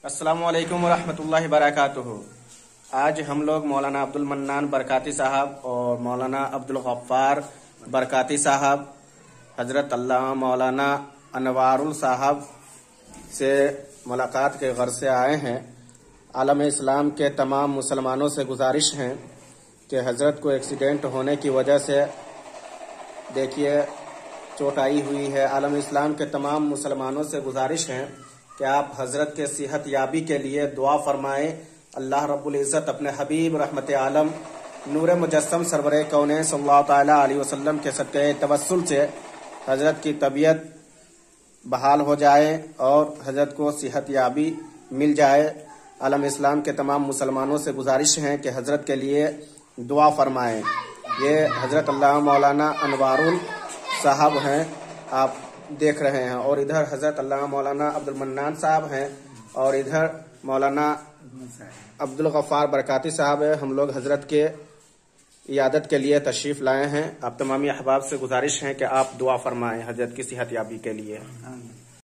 अस्सलामु अलैकुम वरहमतुल्लाहि वबरकातुहू। आज हम लोग मौलाना अब्दुल मन्नान बरकाती साहब और मौलाना अब्दुल गफ्फार बरकाती साहब, हजरत अल्लामा मौलाना अनवारुल साहब से मुलाकात के गर्ज से आए हैं। आलम इस्लाम के तमाम मुसलमानों से गुजारिश है कि हजरत को एक्सीडेंट होने की वजह से देखिए चोट आई हुई है। आलम इस्लाम के तमाम मुसलमानों से गुजारिश है कि आप हजरत के सेहत याबी के लिए दुआ फरमाएं। अल्लाह रब्बुल इज़्ज़त अपने हबीब रहमत आलम नूर मुजस्सम सरवरे कौने सल्लल्लाहु तआला अलैहि वसल्लम के सदक़े तवस्सुल से हजरत की तबीयत बहाल हो जाए और हजरत को सेहत याबी मिल जाए। आलम इस्लाम के तमाम मुसलमानों से गुजारिश है कि हजरत के लिए दुआ फरमाएं। ये हजरत अल्लामा मौलाना अनवारुल साहब हैं, आप देख रहे हैं, और इधर हजरत अल्लामा मौलाना अब्दुल मन्नान साहब हैं और इधर मौलाना अब्दुल गफ्फार बरकाती साहब है। हम लोग हजरत के इयादत के लिए तशरीफ लाए हैं। आप तमामी अहबाब से गुजारिश है कि आप दुआ फरमाएं हजरत की सेहत याबी के लिए।